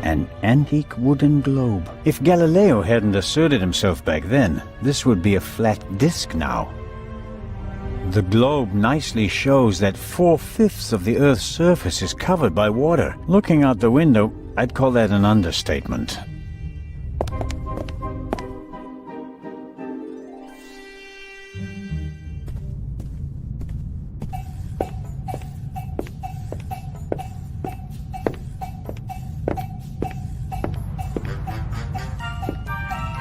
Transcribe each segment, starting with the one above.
An antique wooden globe. If Galileo hadn't asserted himself back then, this would be a flat disk now. The globe nicely shows that 4/5 of the Earth's surface is covered by water. Looking out the window, I'd call that an understatement.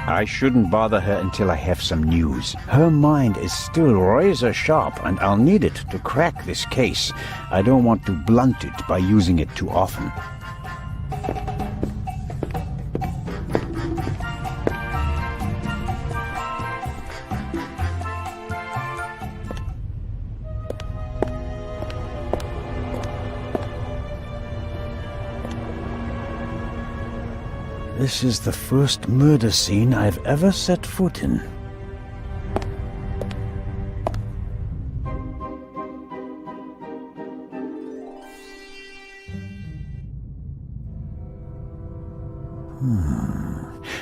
I shouldn't bother her until I have some news. Her mind is still razor sharp, and I'll need it to crack this case. I don't want to blunt it by using it too often. This is the first murder scene I've ever set foot in.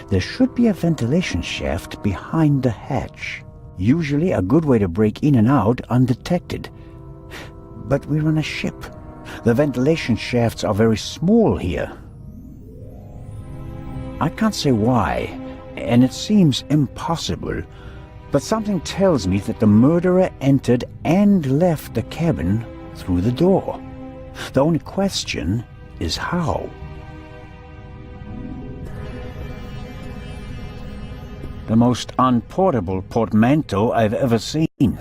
There should be a ventilation shaft behind the hatch. Usually a good way to break in and out undetected. But we're on a ship. The ventilation shafts are very small here. I can't say why, and it seems impossible, but something tells me that the murderer entered and left the cabin through the door. The only question is how. The most unportable portmanteau I've ever seen.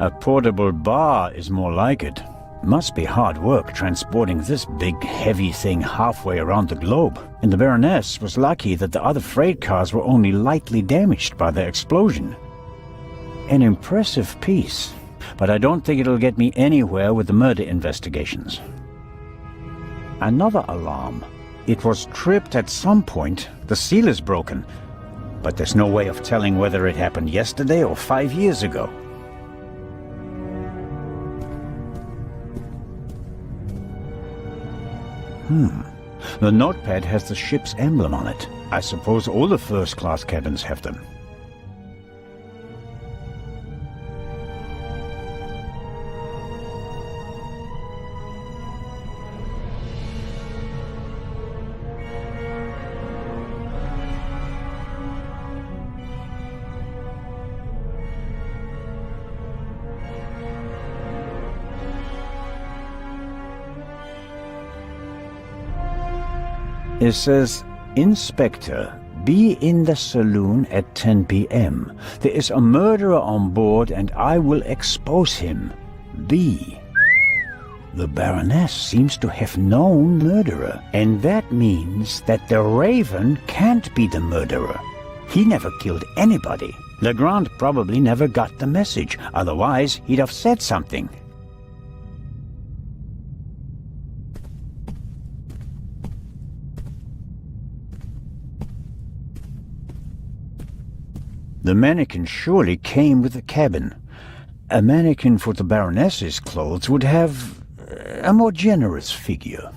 A portable bar is more like it. Must be hard work transporting this big, heavy thing halfway around the globe. And the Baroness was lucky that the other freight cars were only lightly damaged by the explosion. An impressive piece, but I don't think it'll get me anywhere with the murder investigations. Another alarm. It was tripped at some point. The seal is broken, but there's no way of telling whether it happened yesterday or 5 years ago. The notepad has the ship's emblem on it. I suppose all the first-class cabins have them. It says, Inspector, be in the saloon at 10 p.m. There is a murderer on board and I will expose him. B. The Baroness seems to have known murderer, and that means that the Raven can't be the murderer. He never killed anybody. Legrand probably never got the message, otherwise he'd have said something. The mannequin surely came with the cabin. A mannequin for the Baroness's clothes would have a more generous figure.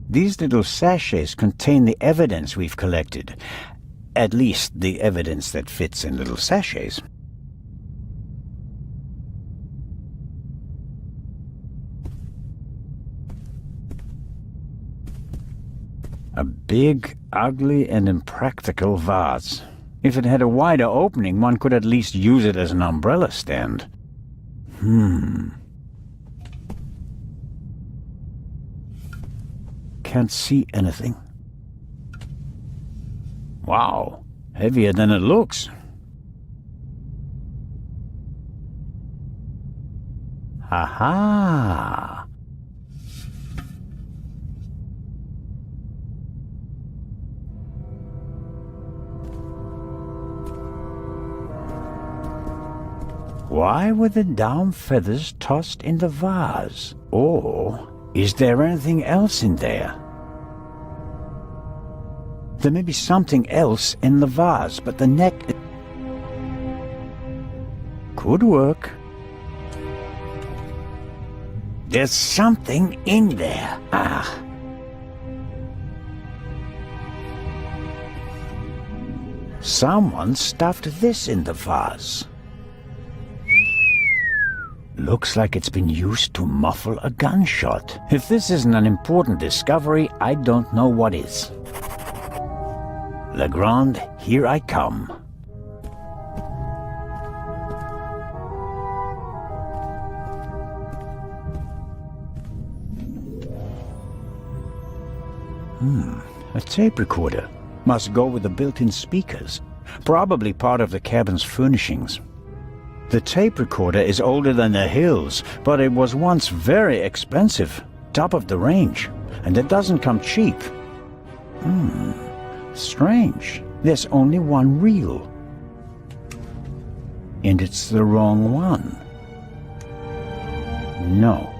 These little sachets contain the evidence we've collected. At least the evidence that fits in little sachets. A big, ugly, and impractical vase. If it had a wider opening, one could at least use it as an umbrella stand. Can't see anything. Wow, heavier than it looks. Aha! Why were the down feathers tossed in the vase? Or Is there anything else in there? There may be something else in the vase, but the neck... could work. There's something in there. Ah. Someone stuffed this in the vase. Looks like it's been used to muffle a gunshot. If this isn't an important discovery, I don't know what is. Legrand, here I come. A tape recorder. Must go with the built-in speakers. Probably part of the cabin's furnishings. The tape recorder is older than the hills, but it was once very expensive. Top of the range. And it doesn't come cheap. Strange. There's only one reel. And it's the wrong one. No.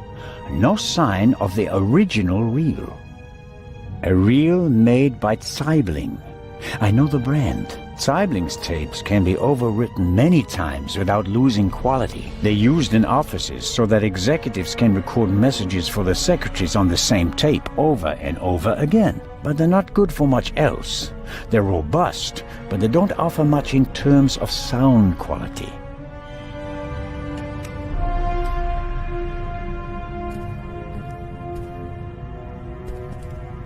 No sign of the original reel. A reel made by Zeibling. I know the brand. Zeibling's tapes can be overwritten many times without losing quality. They're used in offices so that executives can record messages for the secretaries on the same tape over and over again. But they're not good for much else. They're robust, but they don't offer much in terms of sound quality.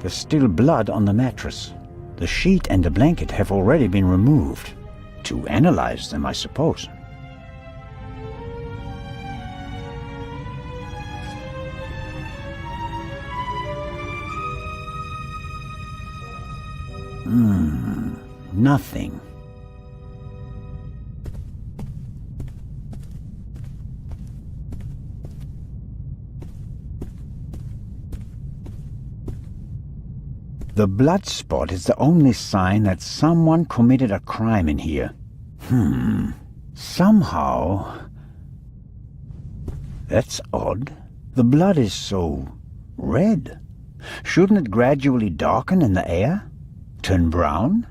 There's still blood on the mattress. The sheet and the blanket have already been removed. To analyze them, I suppose. Nothing. The blood spot is the only sign that someone committed a crime in here. Somehow... That's odd. The blood is so... red. Shouldn't it gradually darken in the air? Turn brown?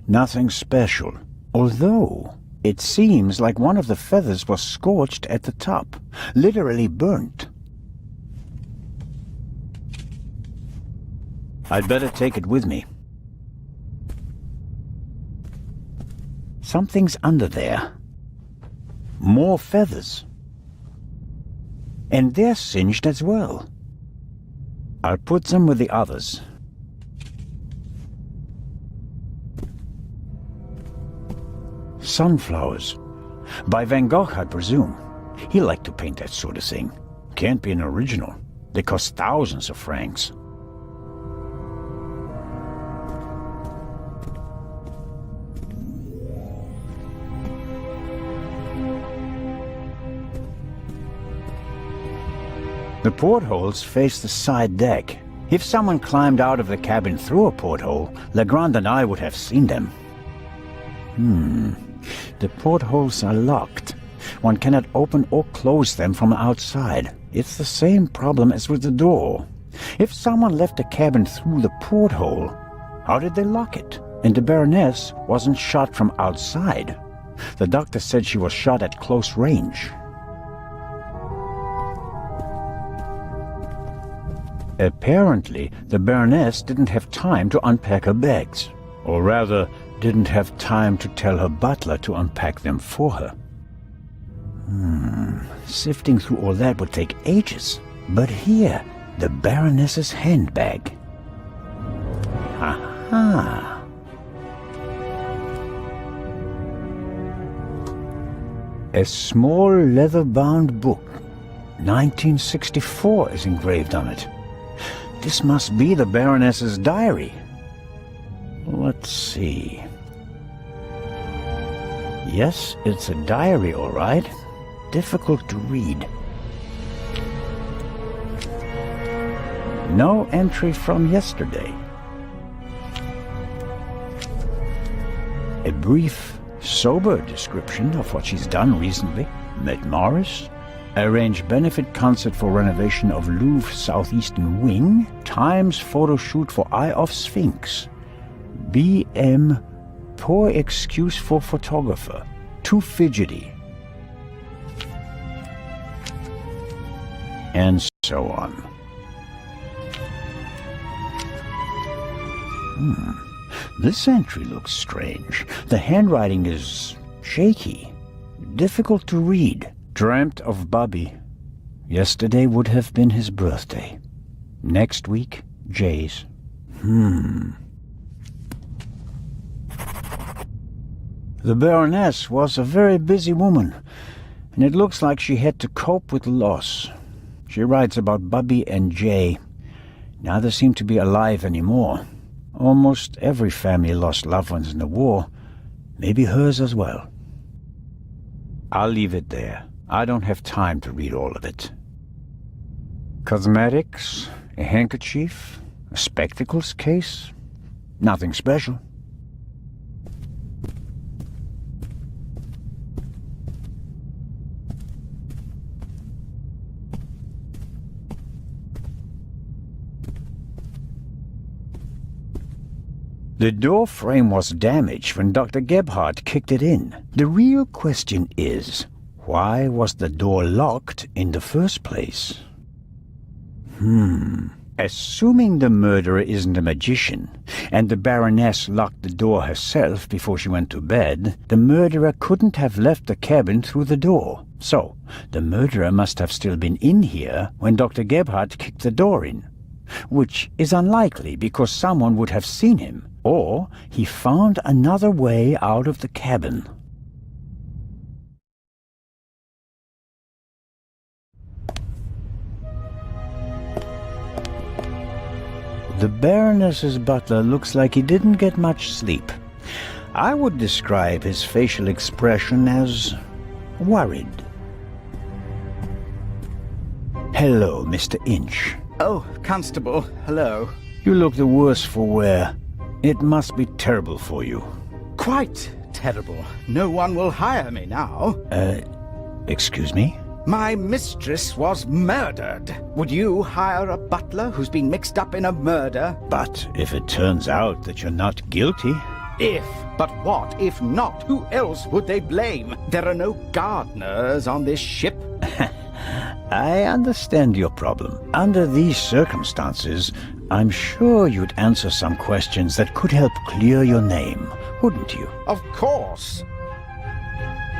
Nothing special. Although, it seems like one of the feathers was scorched at the top. Literally burnt. I'd better take it with me. Something's under there. More feathers. And they're singed as well. I'll put them with the others. Sunflowers. By Van Gogh, I presume. He liked to paint that sort of thing. Can't be an original. They cost thousands of francs. The portholes face the side deck. If someone climbed out of the cabin through a porthole, Legrand and I would have seen them. The portholes are locked. One cannot open or close them from outside. It's the same problem as with the door. If someone left the cabin through the porthole, how did they lock it? And the Baroness wasn't shot from outside. The doctor said she was shot at close range. Apparently, the Baroness didn't have time to unpack her bags. Or rather, didn't have time to tell her butler to unpack them for her. Sifting through all that would take ages. But here, the Baroness's handbag. Aha! A small leather-bound book. 1964 is engraved on it. This must be the Baroness's diary. Let's see. Yes, it's a diary, all right. Difficult to read. No entry from yesterday. A brief, sober description of what she's done recently. Met Morris, arranged benefit concert for renovation of Louvre Southeastern Wing, Times photo shoot for Eye of Sphinx, BM, poor excuse for photographer, too fidgety, and so on. This entry looks strange. The handwriting is shaky, difficult to read. Dreamt of Bubby. Yesterday would have been his birthday. Next week, Jay's. The Baroness was a very busy woman, and it looks like she had to cope with loss. She writes about Bubby and Jay. Neither seem to be alive anymore. Almost every family lost loved ones in the war. Maybe hers as well. I'll leave it there. I don't have time to read all of it. Cosmetics, a handkerchief, a spectacles case. Nothing special. The door frame was damaged when Dr. Gebhardt kicked it in. The real question is, why was the door locked in the first place? Assuming the murderer isn't a magician, and the Baroness locked the door herself before she went to bed, the murderer couldn't have left the cabin through the door. So, the murderer must have still been in here when Dr. Gebhardt kicked the door in. Which is unlikely because someone would have seen him, or he found another way out of the cabin. The Baroness's butler looks like he didn't get much sleep. I would describe his facial expression as worried. Hello, Mr. Inch. Oh, Constable, hello. You look the worse for wear. It must be terrible for you. Quite terrible. No one will hire me now. Excuse me? My mistress was murdered. Would you hire a butler who's been mixed up in a murder? But if it turns out that you're not guilty... If, but what if not? Who else would they blame? There are no gardeners on this ship. I understand your problem. Under these circumstances, I'm sure you'd answer some questions that could help clear your name, wouldn't you? Of course.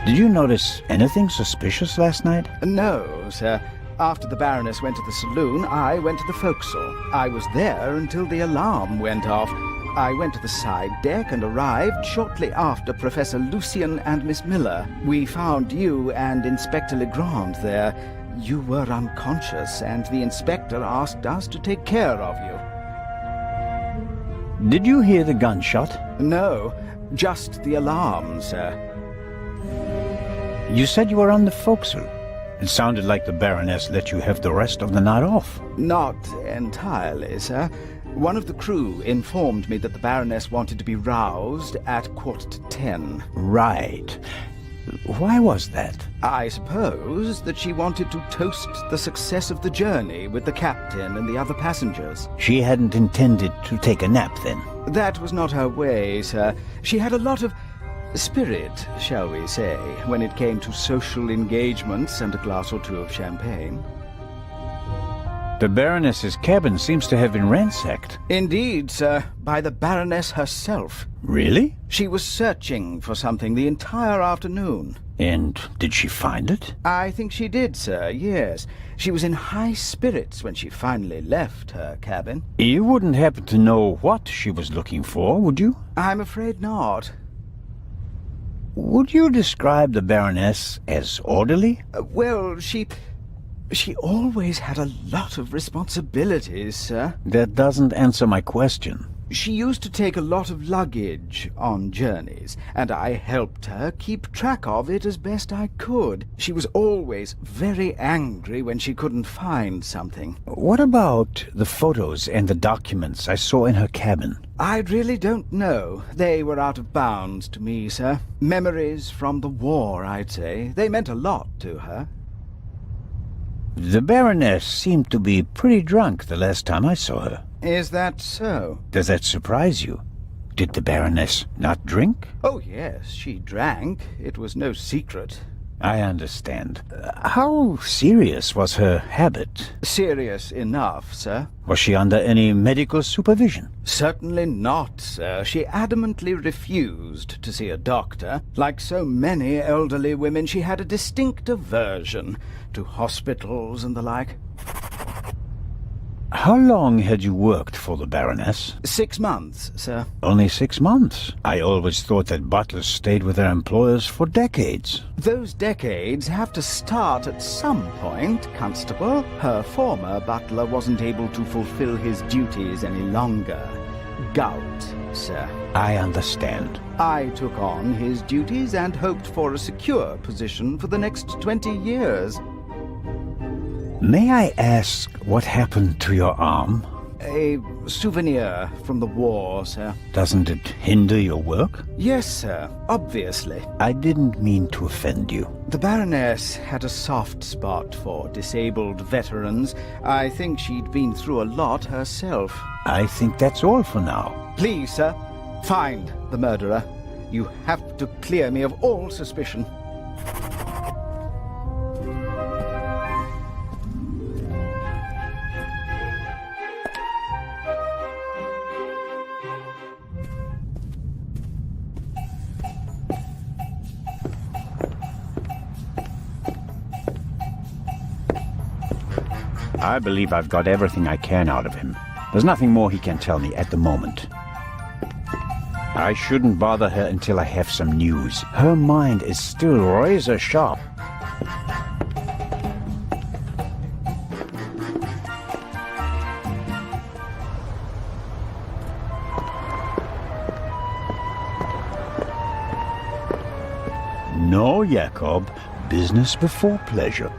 Did you notice anything suspicious last night? No, sir. After the Baroness went to the saloon, I went to the forecastle. I was there until the alarm went off. I went to the side deck and arrived shortly after Professor Lucien and Miss Miller. We found you and Inspector Legrand there. You were unconscious, and the inspector asked us to take care of you. Did you hear the gunshot? No, just the alarm, sir. You said you were on the forecastle. It sounded like the Baroness let you have the rest of the night off. Not entirely, sir. One of the crew informed me that the Baroness wanted to be roused at 10:15. Right. Why was that? I suppose that she wanted to toast the success of the journey with the captain and the other passengers. She hadn't intended to take a nap, then? That was not her way, sir. She had a lot of spirit, shall we say, when it came to social engagements and a glass or two of champagne. The Baroness's cabin seems to have been ransacked. Indeed, sir, by the Baroness herself. Really? She was searching for something the entire afternoon. And did she find it? I think she did, sir, yes. She was in high spirits when she finally left her cabin. You wouldn't happen to know what she was looking for, would you? I'm afraid not. Would you describe the Baroness as orderly? Well, she always had a lot of responsibilities, sir. That doesn't answer my question. She used to take a lot of luggage on journeys, and I helped her keep track of it as best I could. She was always very angry when she couldn't find something. What about the photos and the documents I saw in her cabin? I really don't know. They were out of bounds to me, sir. Memories from the war, I'd say. They meant a lot to her. The Baroness seemed to be pretty drunk the last time I saw her. Is that so? Does that surprise you? Did the Baroness not drink? Oh, yes, she drank. It was no secret. I understand. How serious was her habit? Serious enough, sir. Was she under any medical supervision? Certainly not, sir. She adamantly refused to see a doctor. Like so many elderly women, she had a distinct aversion to hospitals and the like. How long had you worked for the Baroness? 6 months, sir. Only 6 months. I always thought that butlers stayed with their employers for decades. Those decades have to start at some point, Constable. Her former butler wasn't able to fulfill his duties any longer. Gout, sir. I understand. I took on his duties and hoped for a secure position for the next 20 years. May I ask what happened to your arm? A souvenir from the war, sir. Doesn't it hinder your work? Yes, sir. Obviously. I didn't mean to offend you. The Baroness had a soft spot for disabled veterans. I think she'd been through a lot herself. I think that's all for now. Please, sir, find the murderer. You have to clear me of all suspicion. I believe I've got everything I can out of him. There's nothing more he can tell me at the moment. I shouldn't bother her until I have some news. Her mind is still razor sharp. No, Jacob. Business before pleasure.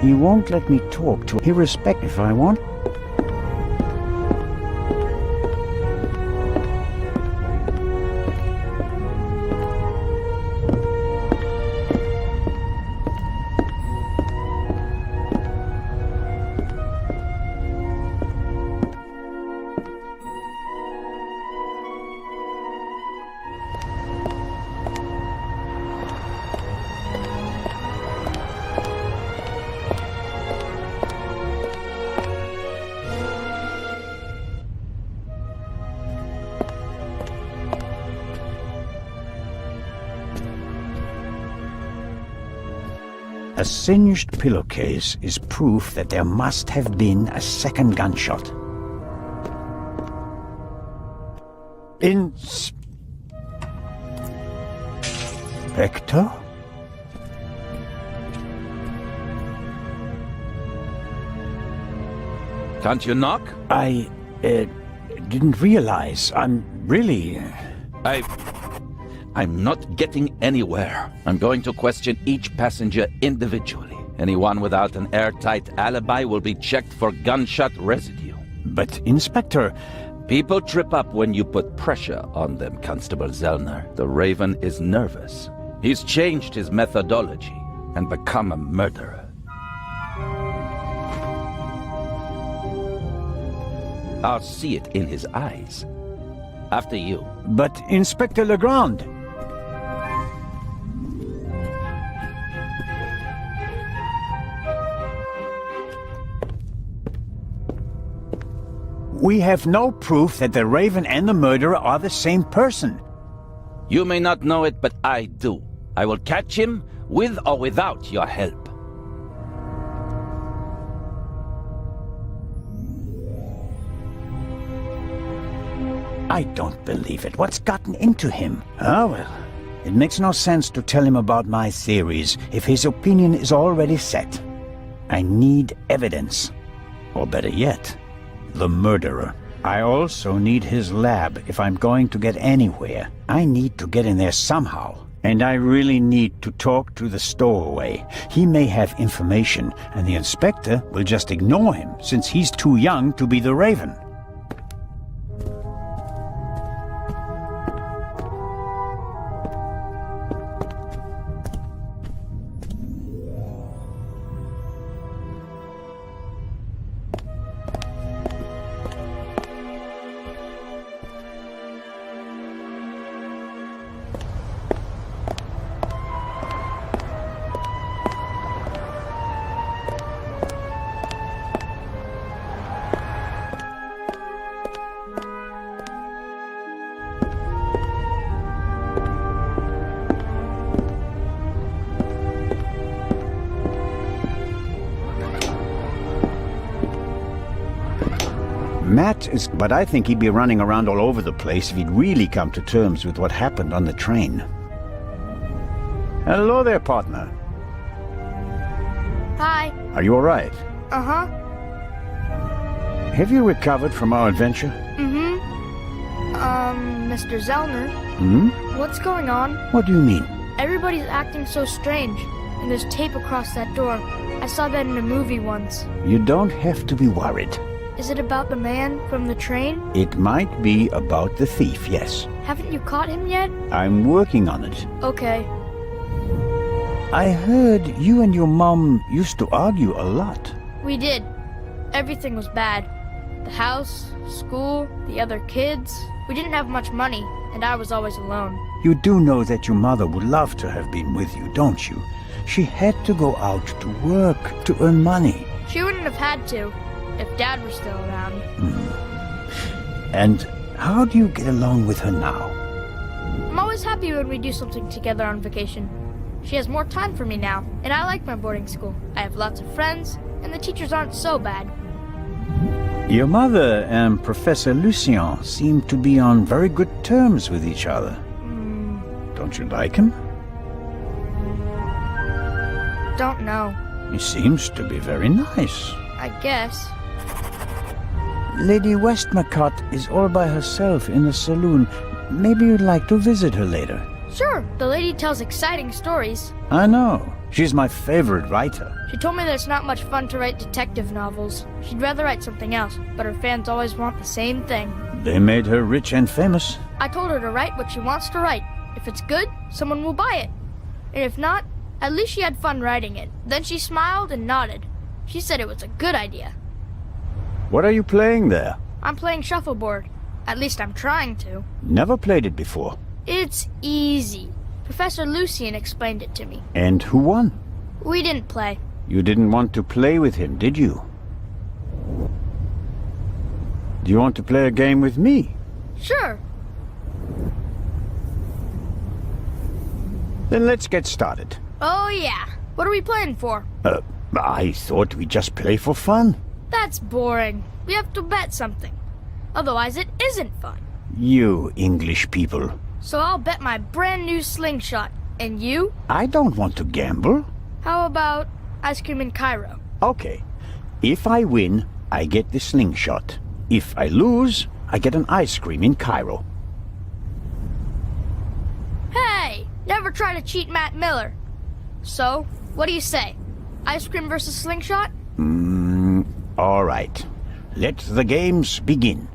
He won't let me talk to. He respect if I want. A singed pillowcase is proof that there must have been a second gunshot. Inspector? Can't you knock? I didn't realize. I'm really... I'm not getting anywhere. I'm going to question each passenger individually. Anyone without an airtight alibi will be checked for gunshot residue. But, Inspector... People trip up when you put pressure on them, Constable Zellner. The Raven is nervous. He's changed his methodology and become a murderer. I'll see it in his eyes. After you. But, Inspector Legrand... We have no proof that the Raven and the murderer are the same person. You may not know it, but I do. I will catch him, with or without your help. I don't believe it. What's gotten into him? Ah, well, it makes no sense to tell him about my theories if his opinion is already set. I need evidence. Or better yet, the murderer. I also need his lab if I'm going to get anywhere. I need to get in there somehow. And I really need to talk to the stowaway. He may have information, and the inspector will just ignore him, since he's too young to be the Raven. Matt is... but I think he'd be running around all over the place if he'd really come to terms with what happened on the train. Hello there, partner. Hi. Are you all right? Uh-huh. Have you recovered from our adventure? Mr. Zellner, Hmm? what's going on? What do you mean? Everybody's acting so strange, and there's tape across that door. I saw that in a movie once. You don't have to be worried. Is it about the man from the train? It might be about the thief, yes. Haven't you caught him yet? I'm working on it. Okay. I heard you and your mom used to argue a lot. We did. Everything was bad. The house, school, the other kids. We didn't have much money, and I was always alone. You do know that your mother would love to have been with you, don't you? She had to go out to work to earn money. She wouldn't have had to, if Dad were still around. And how do you get along with her now? I'm always happy when we do something together on vacation. She has more time for me now, and I like my boarding school. I have lots of friends, and the teachers aren't so bad. Your mother and Professor Lucien seem to be on very good terms with each other. Don't you like him? Don't know. He seems to be very nice. I guess. Lady Westmacott is all by herself in the saloon. Maybe you'd like to visit her later. Sure, the lady tells exciting stories. I know. She's my favorite writer. She told me that it's not much fun to write detective novels. She'd rather write something else, but her fans always want the same thing. They made her rich and famous. I told her to write what she wants to write. If it's good, someone will buy it. And if not, at least she had fun writing it. Then she smiled and nodded. She said it was a good idea. What are you playing there? I'm playing shuffleboard. At least I'm trying to. Never played it before. It's easy. Professor Lucien explained it to me. And who won? We didn't play. You didn't want to play with him, did you? Do you want to play a game with me? Sure. Then let's get started. Oh yeah. What are we playing for? I thought we'd just play for fun. That's boring. We have to bet something. Otherwise it isn't fun. You English people. So I'll bet my brand new slingshot. And you? I don't want to gamble. How about ice cream in Cairo? Okay. If I win, I get the slingshot. If I lose, I get an ice cream in Cairo. Hey! Never try to cheat Matt Miller. So, what do you say? Ice cream versus slingshot? All right. Let the games begin.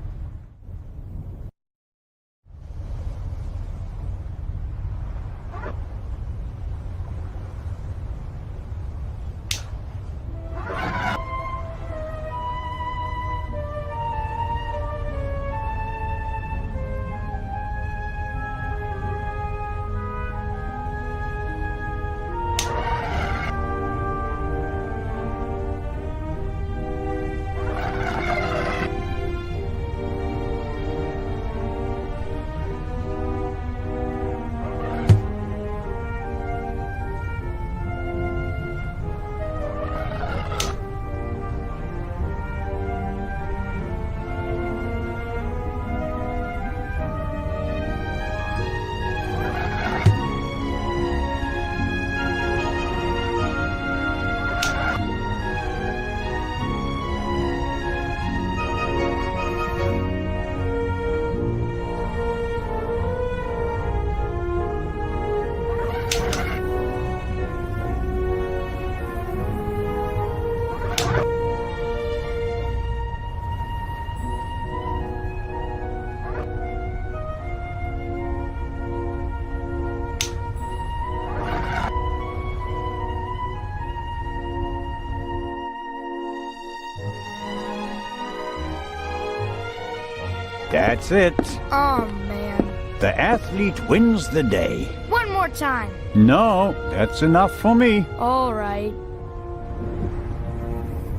That's it. Oh, man. The athlete wins the day. One more time. No, that's enough for me. All right.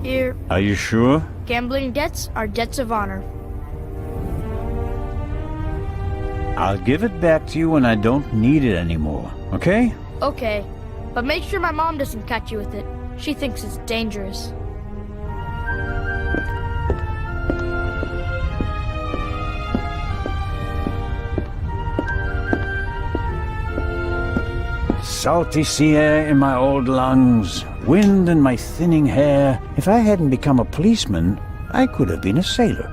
Here, Are you sure? gambling debts are debts of honor. I'll give it back to you when I don't need it anymore, okay? Okay, but make sure my mom doesn't catch you with it. She thinks it's dangerous. Salty sea air in my old lungs, wind in my thinning hair. If I hadn't become a policeman, I could have been a sailor.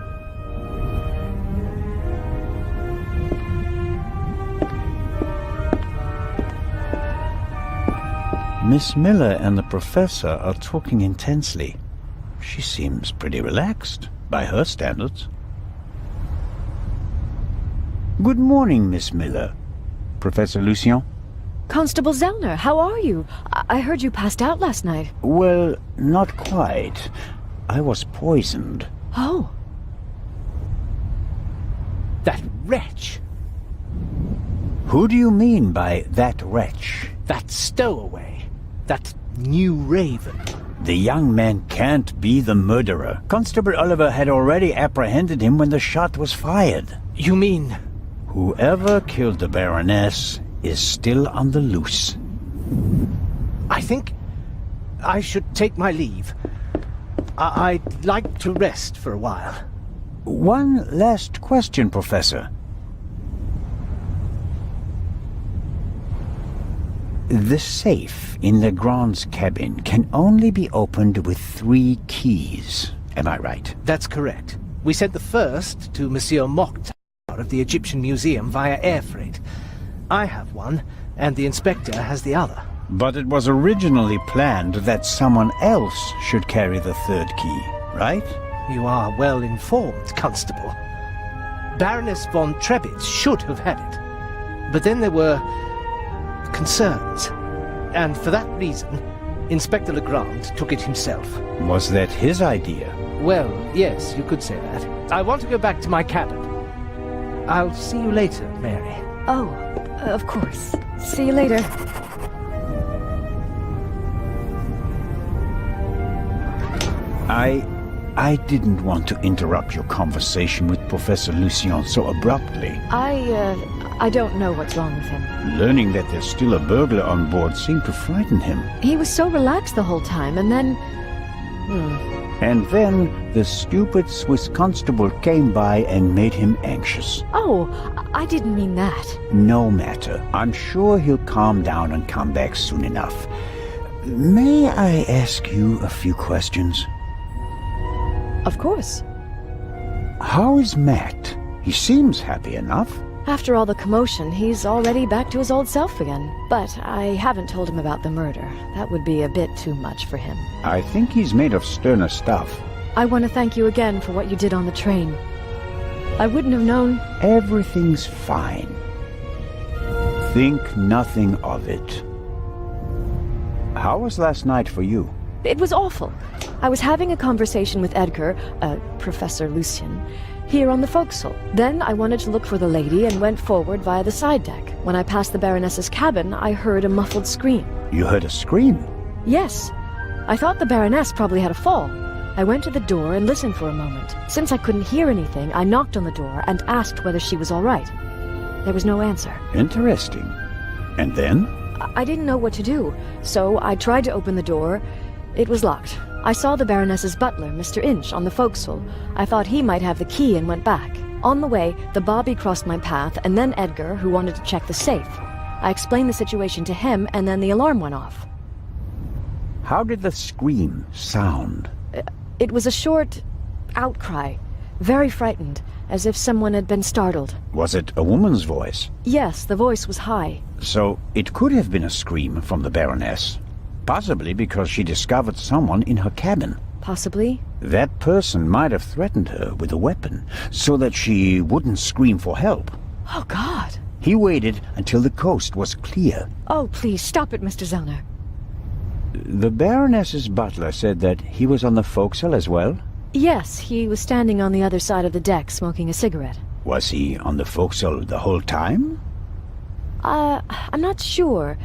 Miss Miller and the professor are talking intensely. She seems pretty relaxed, by her standards. Good morning, Miss Miller. Professor Lucien? Constable Zellner, how are you? I heard you passed out last night. Well, not quite. I was poisoned. Oh. That wretch! Who do you mean by that wretch? That stowaway! That new raven! The young man can't be the murderer. Constable Oliver had already apprehended him when the shot was fired. You mean... Whoever killed the Baroness is still on the loose. I think I should take my leave. I'd like to rest for a while. One last question, Professor. The safe in Legrand's cabin can only be opened with 3 keys. Am I right? That's correct. We sent the first to Monsieur Mokhtar of the Egyptian Museum via air freight. I have one, and the inspector has the other. But it was originally planned that someone else should carry the 3rd key, right? You are well informed, Constable. Baroness von Trebitz should have had it. But then there were concerns. And for that reason, Inspector Legrand took it himself. Was that his idea? Well, yes, you could say that. I want to go back to my cabin. I'll see you later, Mary. Oh, of course. See you later. I didn't want to interrupt your conversation with Professor Lucien so abruptly. I don't know what's wrong with him. Learning that there's still a burglar on board seemed to frighten him. He was so relaxed the whole time, and then... And then the stupid Swiss constable came by and made him anxious. Oh, I didn't mean that. No matter. I'm sure he'll calm down and come back soon enough. May I ask you a few questions? Of course. How is Matt? He seems happy enough. After all the commotion, he's already back to his old self again. But I haven't told him about the murder. That would be a bit too much for him. I think he's made of sterner stuff. I want to thank you again for what you did on the train. I wouldn't have known... Everything's fine. Think nothing of it. How was last night for you? It was awful. I was having a conversation with Edgar, Professor Lucien, here on the forecastle. Then I wanted to look for the lady and went forward via the side deck. When I passed the Baroness's cabin, I heard a muffled scream. You heard a scream? Yes. I thought the Baroness probably had a fall. I went to the door and listened for a moment. Since I couldn't hear anything, I knocked on the door and asked whether she was all right. There was no answer. Interesting. And then? I didn't know what to do, so I tried to open the door. It was locked. I saw the Baroness's butler, Mr. Inch, on the forecastle. I thought he might have the key and went back. On the way, the bobby crossed my path, and then Edgar, who wanted to check the safe. I explained the situation to him, and then the alarm went off. How did the scream sound? It was a short outcry, very frightened, as if someone had been startled. Was it a woman's voice? Yes, the voice was high. So it could have been a scream from the Baroness. Possibly because she discovered someone in her cabin. Possibly. That person might have threatened her with a weapon, so that she wouldn't scream for help. Oh, God. He waited until the coast was clear. Oh, please, stop it, Mr. Zellner. The Baroness's butler said that he was on the forecastle as well? Yes, he was standing on the other side of the deck smoking a cigarette. Was he on the forecastle the whole time? I'm not sure.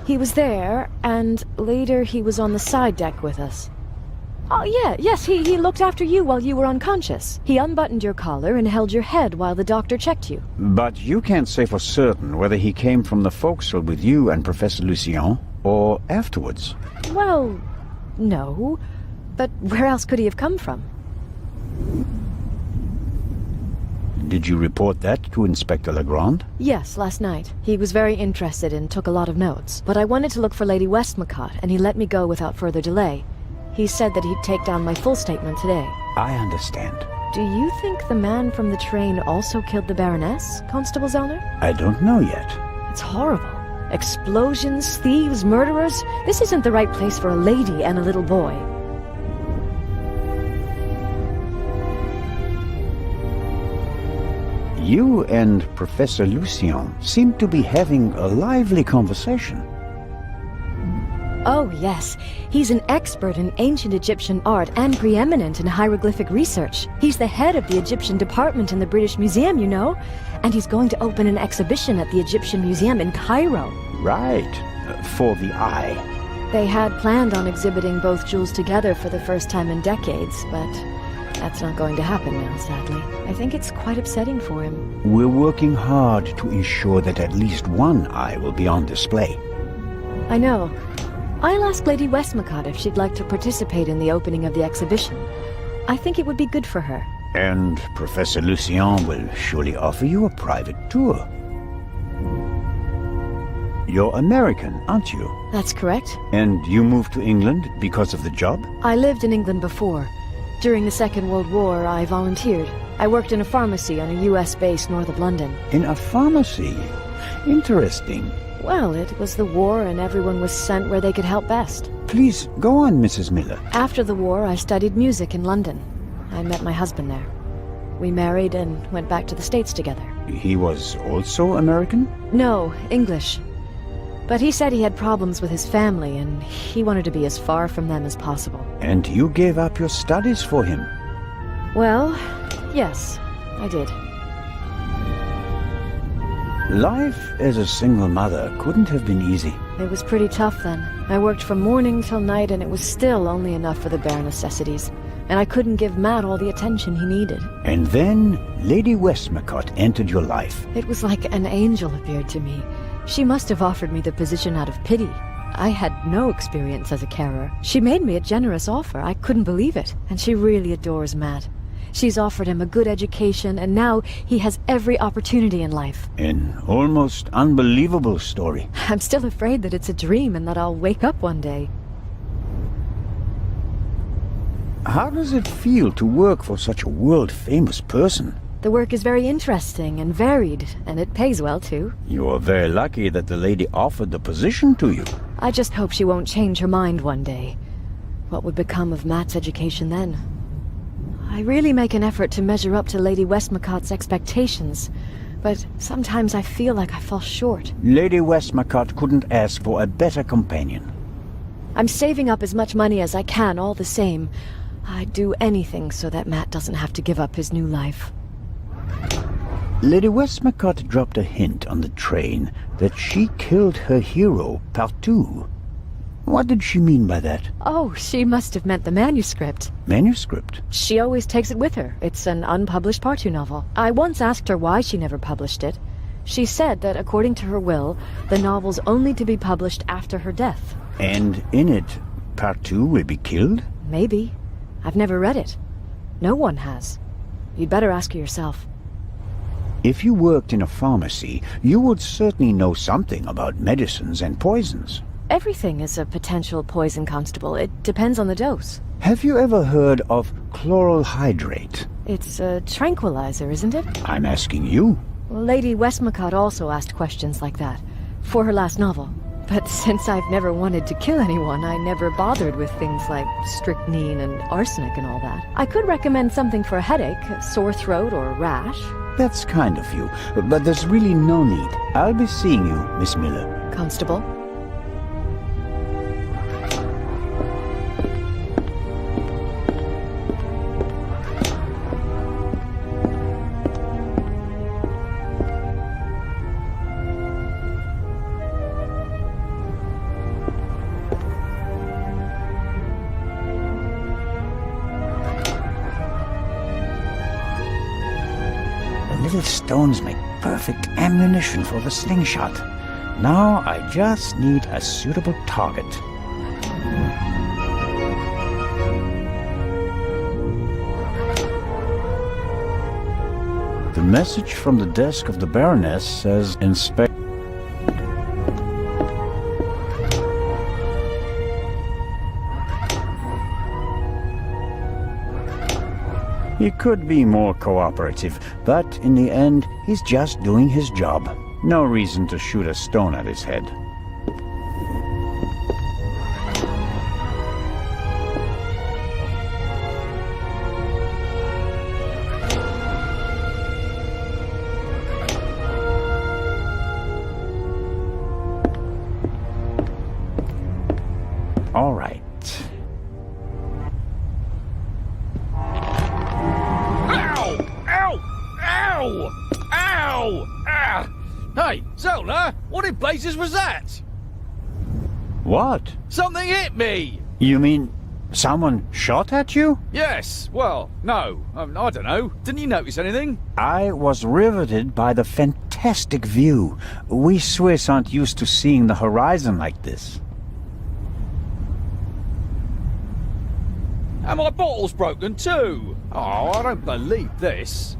He was there, and later he was on the side deck with us. Oh, yes, he looked after you while you were unconscious. He unbuttoned your collar and held your head while the doctor checked you. But you can't say for certain whether he came from the forecastle with you and Professor Lucien, or afterwards. Well, no. But where else could he have come from? Did you report that to Inspector Legrand? Yes, last night. He was very interested and took a lot of notes. But I wanted to look for Lady Westmacott, and he let me go without further delay. He said that he'd take down my full statement today. I understand. Do you think the man from the train also killed the Baroness, Constable Zellner? I don't know yet. It's horrible. Explosions, thieves, murderers. This isn't the right place for a lady and a little boy. You and Professor Lucien seem to be having a lively conversation. Oh, yes. He's an expert in ancient Egyptian art and preeminent in hieroglyphic research. He's the head of the Egyptian department in the British Museum, you know. And he's going to open an exhibition at the Egyptian Museum in Cairo. Right. For the eye. They had planned on exhibiting both jewels together for the first time in decades, but that's not going to happen now, sadly. I think it's quite upsetting for him. We're working hard to ensure that at least one eye will be on display. I know. I'll ask Lady Westmacott if she'd like to participate in the opening of the exhibition. I think it would be good for her. And Professor Lucien will surely offer you a private tour. You're American, aren't you? That's correct. And you moved to England because of the job? I lived in England before. During the Second World War, I volunteered. I worked in a pharmacy on a US base north of London. In a pharmacy? Interesting. Well, it was the war and everyone was sent where they could help best. Please, go on, Mrs. Miller. After the war, I studied music in London. I met my husband there. We married and went back to the States together. He was also American? No, English. But he said he had problems with his family and he wanted to be as far from them as possible. And you gave up your studies for him? Well, yes, I did. Life as a single mother couldn't have been easy. It was pretty tough then. I worked from morning till night and it was still only enough for the bare necessities. And I couldn't give Matt all the attention he needed. And then Lady Westmacott entered your life. It was like an angel appeared to me. She must have offered me the position out of pity. I had no experience as a carer. She made me a generous offer. I couldn't believe it. And she really adores Matt. She's offered him a good education, and now he has every opportunity in life. An almost unbelievable story. I'm still afraid that it's a dream and that I'll wake up one day. How does it feel to work for such a world-famous person? The work is very interesting and varied, and it pays well, too. You are very lucky that the lady offered the position to you. I just hope she won't change her mind one day. What would become of Matt's education then? I really make an effort to measure up to Lady Westmacott's expectations, but sometimes I feel like I fall short. Lady Westmacott couldn't ask for a better companion. I'm saving up as much money as I can all the same. I'd do anything so that Matt doesn't have to give up his new life. Lady Westmacott dropped a hint on the train that she killed her hero, Partout. What did she mean by that? Oh, she must have meant the manuscript. Manuscript? She always takes it with her. It's an unpublished Partout novel. I once asked her why she never published it. She said that according to her will, the novel's only to be published after her death. And in it, Partout will be killed? Maybe. I've never read it. No one has. You'd better ask her yourself. If you worked in a pharmacy, you would certainly know something about medicines and poisons. Everything is a potential poison, Constable. It depends on the dose. Have you ever heard of chloral hydrate? It's a tranquilizer, isn't it? I'm asking you. Lady Westmacott also asked questions like that, for her last novel. But since I've never wanted to kill anyone, I never bothered with things like strychnine and arsenic and all that. I could recommend something for a headache, a sore throat, or a rash. That's kind of you, but there's really no need. I'll be seeing you, Miss Miller. Constable? The little stones make perfect ammunition for the slingshot. Now I just need a suitable target. The message from the desk of the Baroness says inspect. He could be more cooperative, but in the end, he's just doing his job. No reason to shoot a stone at his head. All right. Ow! Ow! Ah! Hey, Zola, what in blazes was that? What? Something hit me! You mean someone shot at you? Yes, well, no, I don't know. Didn't you notice anything? I was riveted by the fantastic view. We Swiss aren't used to seeing the horizon like this. And my bottle's broken too! Oh, I don't believe this.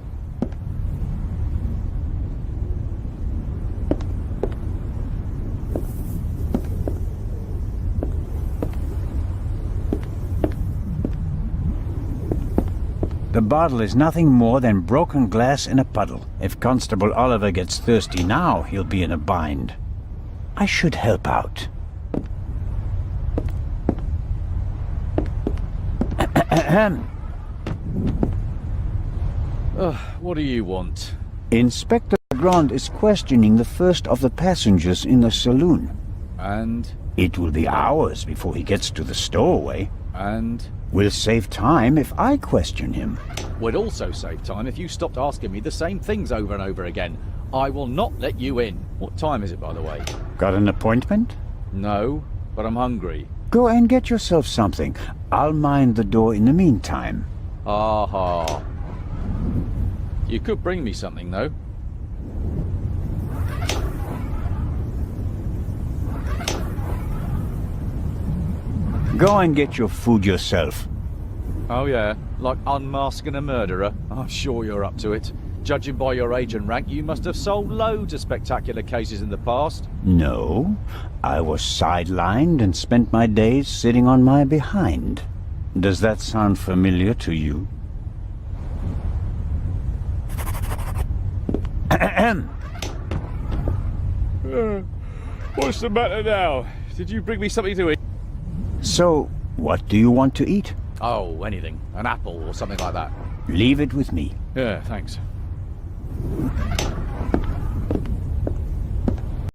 The bottle is nothing more than broken glass in a puddle. If Constable Oliver gets thirsty now, he'll be in a bind. I should help out. What do you want? Inspector Grand is questioning the first of the passengers in the saloon. And? It will be hours before he gets to the stowaway. And? We'll save time if I question him. Would also save time if you stopped asking me the same things over and over again. I will not let you in. What time is it, by the way? Got an appointment? No, but I'm hungry. Go and get yourself something. I'll mind the door in the meantime. Aha. You could bring me something, though. Go and get your food yourself. Oh yeah, like unmasking a murderer? I'm sure you're up to it. Judging by your age and rank, you must have solved loads of spectacular cases in the past. No, I was sidelined and spent my days sitting on my behind. Does that sound familiar to you? What's the matter now? Did you bring me something to eat? So, what do you want to eat? Oh, anything. An apple or something like that. Leave it with me. Yeah, thanks.